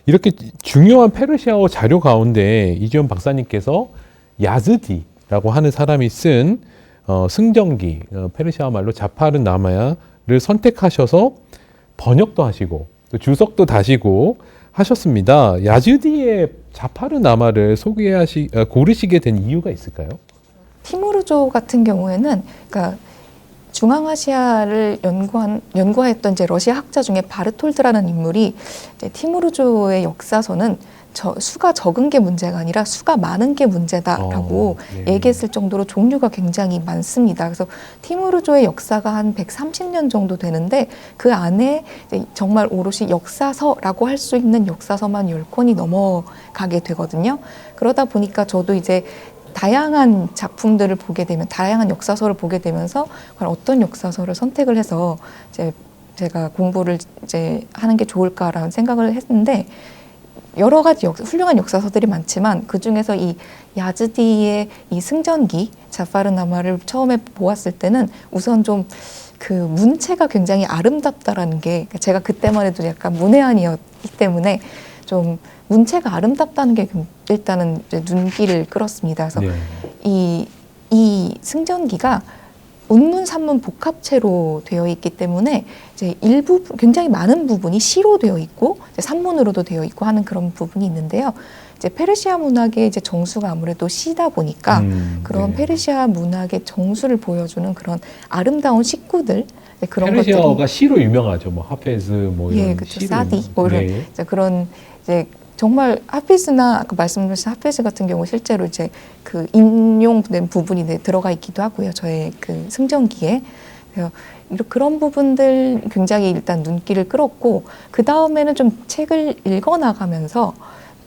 이렇게 중요한 페르시아어 자료 가운데 이지원 박사님께서 야즈디라고 하는 사람이 쓴 승전기, 페르시아 말로 자파르 나마야를 선택하셔서 번역도 하시고 또 주석도 다시고 하셨습니다. 야즈디의 자파르 나마를 고르시게 된 이유가 있을까요? 티무르조 같은 경우에는 그러니까 중앙아시아를 연구했던 이제 러시아 학자 중에 바르톨드라는 인물이 이제 티무르조의 역사서는 수가 적은 게 문제가 아니라 수가 많은 게 문제다라고 네. 얘기했을 정도로 종류가 굉장히 많습니다. 그래서 티무르조의 역사가 한 130년 정도 되는데 그 안에 정말 오롯이 역사서라고 할 수 있는 역사서만 10권이 넘어가게 되거든요. 그러다 보니까 저도 이제 다양한 작품들을 보게 되면 다양한 역사서를 보게 되면서 어떤 역사서를 선택을 해서 이제 제가 공부를 이제 하는 게 좋을까라는 생각을 했는데 여러 가지 훌륭한 역사서들이 많지만 그 중에서 이 야즈디의 이 승전기 자파르나마를 처음에 보았을 때는 우선 좀 그 문체가 굉장히 아름답다라는 게 제가 그때만 해도 약간 문외한이었기 때문에 좀 문체가 아름답다는 게 일단은 이제 눈길을 끌었습니다. 그래서 네. 이 승전기가 운문, 산문 복합체로 되어 있기 때문에 이제 굉장히 많은 부분이 시로 되어 있고 이제 산문으로도 되어 있고 하는 그런 부분이 있는데요. 이제 페르시아 문학의 이제 정수가 아무래도 시다 보니까 그런 네. 페르시아 문학의 정수를 보여주는 그런 아름다운 식구들 그런 페르시아어가 것들이 시로 유명하죠. 뭐 하페즈 뭐 이런 그렇죠. 시로 사디 뭐 이런 네. 이제 그런 이제 정말 하피즈나 아까 말씀드린 하피즈 같은 경우 실제로 이제 그 인용된 부분이 들어가 있기도 하고요. 저의 그 승전기에. 그래서 그런 부분들 굉장히 일단 눈길을 끌었고 그 다음에는 좀 책을 읽어 나가면서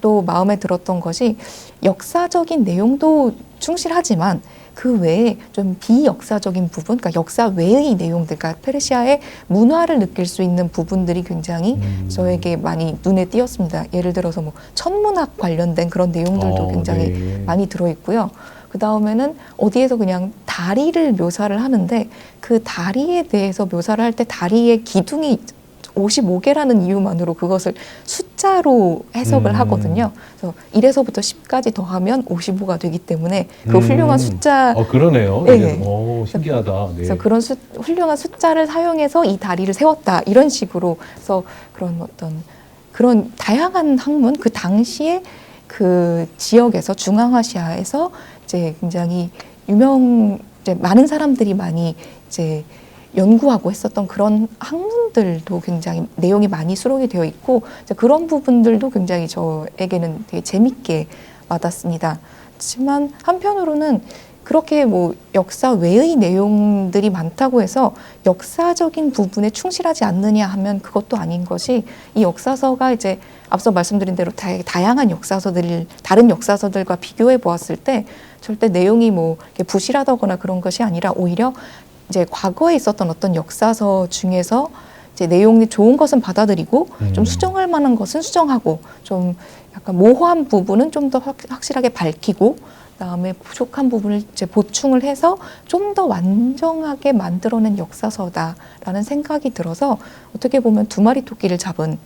또 마음에 들었던 것이 역사적인 내용도 충실하지만 그 외에 좀 비역사적인 부분, 그러니까 역사 외의 내용들, 그러니까 페르시아의 문화를 느낄 수 있는 부분들이 굉장히 저에게 많이 눈에 띄었습니다. 예를 들어서 뭐 천문학 관련된 그런 내용들도 굉장히 네. 많이 들어있고요. 그 다음에는 어디에서 그냥 다리를 묘사를 하는데 그 다리에 대해서 묘사를 할 때 다리의 기둥이 55개라는 이유만으로 그것을 숫자로 해석을 하거든요. 그래서 1에서부터 10까지 더하면 55가 되기 때문에 그 훌륭한 숫자. 그러네요. 네. 오, 신기하다. 네. 그래서 그런 훌륭한 숫자를 사용해서 이 다리를 세웠다. 이런 식으로 해서 그런 다양한 학문, 그 당시에 그 지역에서 중앙아시아에서 이제 굉장히 이제 많은 사람들이 많이 이제 연구하고 했었던 그런 학문들도 굉장히 내용이 많이 수록이 되어 있고 그런 부분들도 굉장히 저에게는 되게 재밌게 와닿습니다. 하지만 한편으로는 그렇게 뭐 역사 외의 내용들이 많다고 해서 역사적인 부분에 충실하지 않느냐 하면 그것도 아닌 것이 이 역사서가 이제 앞서 말씀드린 대로 다양한 다른 역사서들과 비교해 보았을 때 절대 내용이 뭐 부실하다거나 그런 것이 아니라 오히려 이제 과거에 있었던 어떤 역사서 중에서 이제 내용이 좋은 것은 받아들이고 좀 수정할 만한 것은 수정하고 좀 약간 모호한 부분은 좀 더 확실하게 밝히고 그다음에 부족한 부분을 이제 보충을 해서 좀 더 완전하게 만들어낸 역사서다라는 생각이 들어서 어떻게 보면 두 마리 토끼를 잡은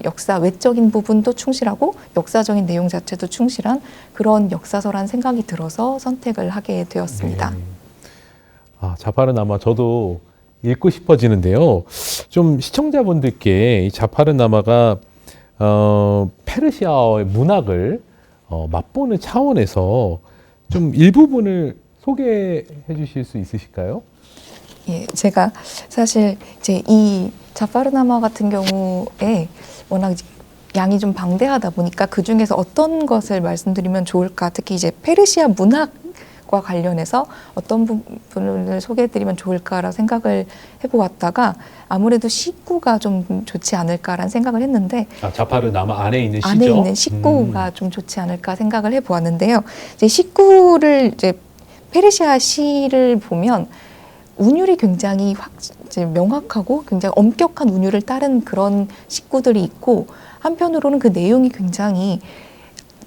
역사 외적인 부분도 충실하고 역사적인 내용 자체도 충실한 그런 역사서라는 생각이 들어서 선택을 하게 되었습니다. 자파르나마 저도 읽고 싶어지는데요. 좀 시청자분들께 이 자파르나마가 페르시아어의 문학을 맛보는 차원에서 좀 일부분을 소개해 주실 수 있으실까요? 예, 제가 사실 이제 이 자파르나마 같은 경우에 워낙 양이 좀 방대하다 보니까 그 중에서 어떤 것을 말씀드리면 좋을까, 특히 이제 페르시아 문학과 관련해서 어떤 부분을 소개해드리면 좋을까라 생각을 해보았다가 아무래도 식구가 좀 좋지 않을까라는 생각을 했는데 자파르나마 안에 있는 시죠? 안에 있는 식구가 좀 좋지 않을까 생각을 해보았는데요. 이제 식구를 이제 페르시아 시를 보면 운율이 굉장히 이제 명확하고 굉장히 엄격한 운율을 따른 그런 식구들이 있고 한편으로는 그 내용이 굉장히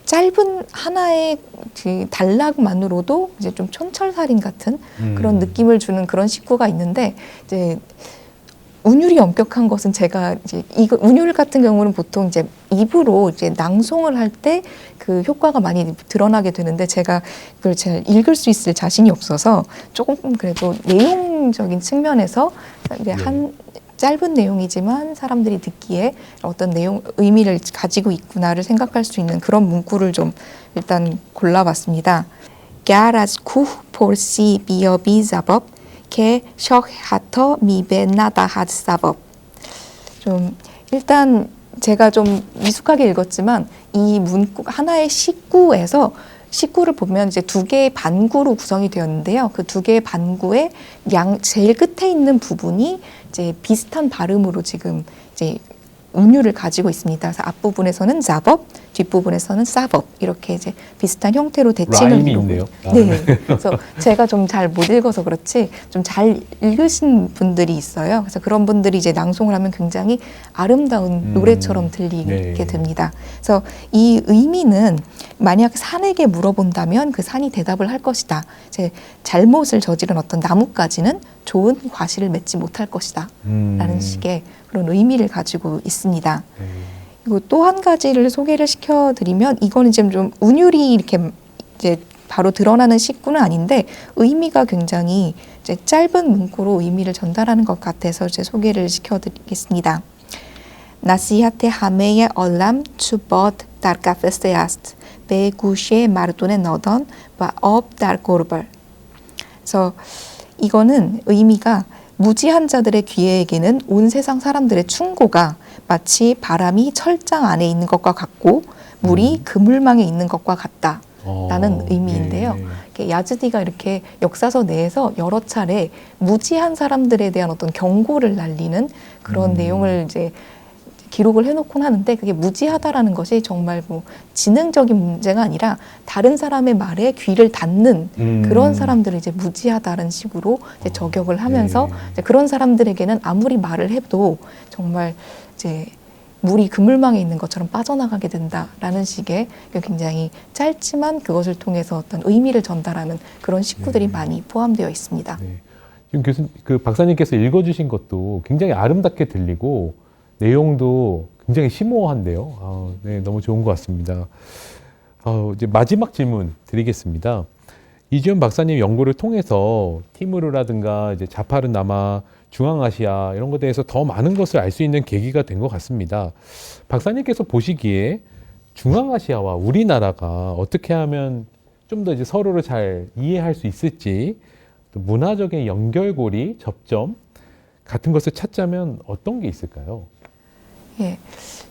짧은 하나의 그 단락만으로도 이제 좀 촌철살인 같은 그런 느낌을 주는 그런 식구가 있는데 이제 운율이 엄격한 것은 제가 이제 이거 운율 같은 경우는 보통 이제 입으로 이제 낭송을 할 때 그 효과가 많이 드러나게 되는데 제가 그걸 잘 읽을 수 있을 자신이 없어서 조금 그래도 내용적인 측면에서 이제 한 짧은 내용이지만 사람들이 듣기에 어떤 내용 의미를 가지고 있구나를 생각할 수 있는 그런 문구를 좀 일단 골라봤습니다. گر از کوه پرسی بیابی زباب که شاه حتی میوه ندهد ثواب. 좀 일단 제가 좀 미숙하게 읽었지만 이 문구 하나의 식구에서 식구를 보면 이제 두 개의 반구로 구성이 되었는데요. 그 두 개의 반구의 제일 끝에 있는 부분이 이제 비슷한 발음으로 지금 이제 운율을 가지고 있습니다. 그래서 앞부분에서는 자법, 뒷부분에서는 싸법 이렇게 이제 비슷한 형태로 대칭을 라임이 이루고 있네요. 네. 그래서 제가 좀 잘 못 읽어서 그렇지 좀 잘 읽으신 분들이 있어요. 그래서 그런 분들이 이제 낭송을 하면 굉장히 아름다운 노래처럼 들리게 네. 됩니다. 그래서 이 의미는 만약 산에게 물어본다면 그 산이 대답을 할 것이다. 이제 잘못을 저지른 어떤 나뭇가지는 좋은 과실을 맺지 못할 것이다. 라는 식의 그런 의미를 가지고 있습니다. 그리고 또 한 가지를 소개를 시켜드리면 이거는 이제 좀 운율이 이렇게 이제 바로 드러나는 식구는 아닌데 의미가 굉장히 이제 짧은 문구로 의미를 전달하는 것 같아서 이제 소개를 시켜드리겠습니다. نصیحت همه عالم چو باد در قفس است به گوشه مردون نادان و آب در گربر. 그래서 이거는 의미가 무지한 자들의 귀에게는 온 세상 사람들의 충고가 마치 바람이 철장 안에 있는 것과 같고 물이 그물망에 있는 것과 같다라는 의미인데요. 네. 야즈디가 이렇게 역사서 내에서 여러 차례 무지한 사람들에 대한 어떤 경고를 날리는 그런 내용을 이제 기록을 해놓곤 하는데 그게 무지하다라는 것이 정말 뭐 지능적인 문제가 아니라 다른 사람의 말에 귀를 닫는 그런 사람들을 이제 무지하다는 식으로 이제 저격을 하면서 이제 그런 사람들에게는 아무리 말을 해도 정말 이제 물이 그물망에 있는 것처럼 빠져나가게 된다라는 식의 굉장히 짧지만 그것을 통해서 어떤 의미를 전달하는 그런 식구들이 많이 포함되어 있습니다. 네. 지금 그 박사님께서 읽어주신 것도 굉장히 아름답게 들리고 내용도 굉장히 심오한데요. 네, 너무 좋은 것 같습니다. 이제 마지막 질문 드리겠습니다. 이주연 박사님 연구를 통해서 티무르라든가 이제 자파르나마, 중앙아시아 이런 것에 대해서 더 많은 것을 알 수 있는 계기가 된 것 같습니다. 박사님께서 보시기에 중앙아시아와 우리나라가 어떻게 하면 좀 더 이제 서로를 잘 이해할 수 있을지, 또 문화적인 연결고리, 접점 같은 것을 찾자면 어떤 게 있을까요? 예,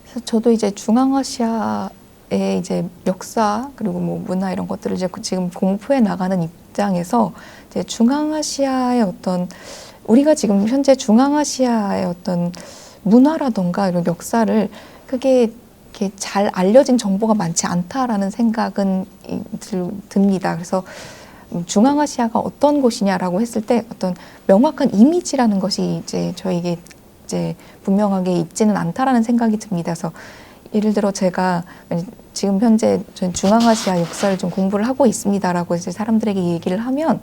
그래서 저도 이제 중앙아시아의 이제 역사 그리고 뭐 문화 이런 것들을 이제 지금 공부해 나가는 입장에서 이제 중앙아시아의 어떤 우리가 지금 현재 중앙아시아의 어떤 문화라던가 이런 역사를 크게 이렇게 잘 알려진 정보가 많지 않다라는 생각은 듭니다. 그래서 중앙아시아가 어떤 곳이냐라고 했을 때 어떤 명확한 이미지라는 것이 이제 저에게 이제 분명하게 있지는 않다라는 생각이 듭니다. 그래서 예를 들어 제가 지금 현재 저는 중앙아시아 역사를 좀 공부를 하고 있습니다라고 이제 사람들에게 얘기를 하면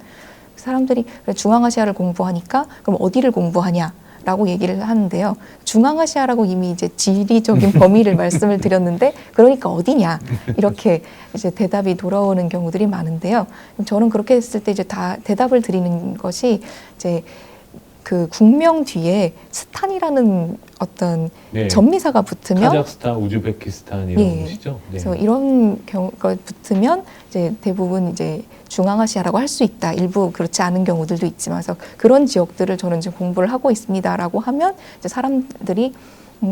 사람들이 그래, 중앙아시아를 공부하니까 그럼 어디를 공부하냐라고 얘기를 하는데요. 중앙아시아라고 이미 이제 지리적인 범위를 말씀을 드렸는데 그러니까 어디냐 이렇게 이제 대답이 돌아오는 경우들이 많은데요. 저는 그렇게 했을 때 이제 다 대답을 드리는 것이 이제 그 국명 뒤에 스탄이라는 어떤 네. 전미사가 붙으면 카자흐스탄, 우즈베키스탄 이런 예. 곳이죠. 네. 그래서 이런 경우가 붙으면 이제 대부분 이제 중앙아시아라고 할 수 있다. 일부 그렇지 않은 경우들도 있지만 그래서 그런 지역들을 저는 지금 공부를 하고 있습니다라고 하면 이제 사람들이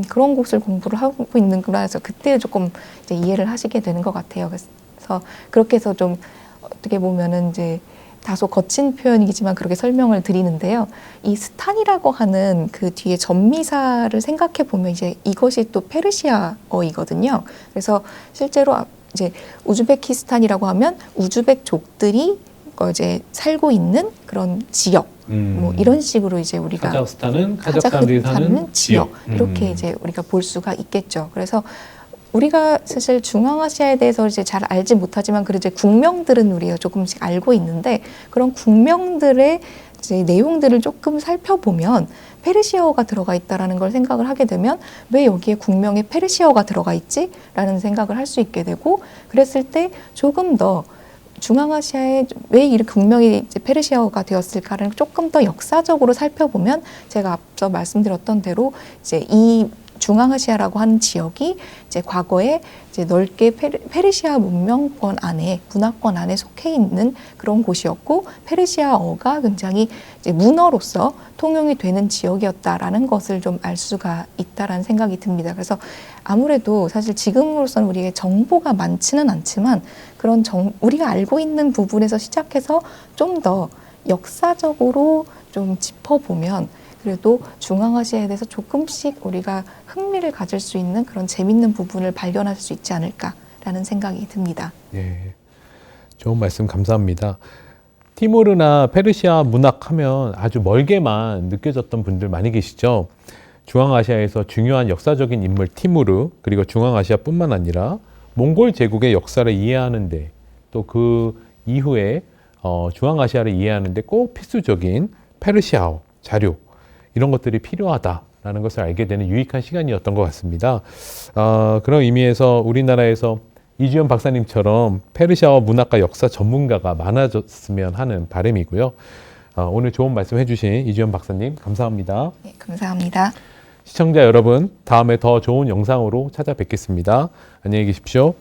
그런 곳을 공부를 하고 있는구나 해서 그때 조금 이제 이해를 하시게 되는 것 같아요. 그래서 그렇게 해서 좀 어떻게 보면은 이제 다소 거친 표현이지만 그렇게 설명을 드리는데요. 이 스탄이라고 하는 그 뒤에 전미사를 생각해 보면 이제 이것이 또 페르시아어이거든요. 그래서 실제로 이제 우즈베키스탄이라고 하면 우즈벡족들이 이제 살고 있는 그런 지역, 뭐 이런 식으로 이제 우리가 카자흐스탄은 카자흐 사람들이 사는 지역 이렇게 이제 우리가 볼 수가 있겠죠. 그래서 우리가 사실 중앙아시아에 대해서 이제 잘 알지 못하지만 그래도 이제 국명들은 우리가 조금씩 알고 있는데 그런 국명들의 이제 내용들을 조금 살펴보면 페르시아어가 들어가 있다라는 걸 생각을 하게 되면 왜 여기에 국명에 페르시아어가 들어가 있지? 라는 생각을 할 수 있게 되고 그랬을 때 조금 더 중앙아시아에 왜 이렇게 국명이 이제 페르시아어가 되었을까를 조금 더 역사적으로 살펴보면 제가 앞서 말씀드렸던 대로 이제 이 중앙아시아라고 하는 지역이 이제 과거에 이제 넓게 페르시아 문명권 안에 문화권 안에 속해 있는 그런 곳이었고 페르시아어가 굉장히 이제 문어로서 통용이 되는 지역이었다라는 것을 좀 알 수가 있다라는 생각이 듭니다. 그래서 아무래도 사실 지금으로서는 우리에게 정보가 많지는 않지만 그런 우리가 알고 있는 부분에서 시작해서 좀 더 역사적으로 좀 짚어보면 그래도 중앙아시아에 대해서 조금씩 우리가 흥미를 가질 수 있는 그런 재밌는 부분을 발견할 수 있지 않을까라는 생각이 듭니다. 예, 좋은 말씀 감사합니다. 티모르나 페르시아 문학하면 아주 멀게만 느껴졌던 분들 많이 계시죠. 중앙아시아에서 중요한 역사적인 인물 티무르 그리고 중앙아시아뿐만 아니라 몽골 제국의 역사를 이해하는데 또 그 이후에 중앙아시아를 이해하는데 꼭 필수적인 페르시아어 자료 이런 것들이 필요하다라는 것을 알게 되는 유익한 시간이었던 것 같습니다. 그런 의미에서 우리나라에서 이주연 박사님처럼 페르시아어 문학과 역사 전문가가 많아졌으면 하는 바람이고요. 오늘 좋은 말씀 해주신 이주연 박사님 감사합니다. 네, 감사합니다. 시청자 여러분, 다음에 더 좋은 영상으로 찾아뵙겠습니다. 안녕히 계십시오.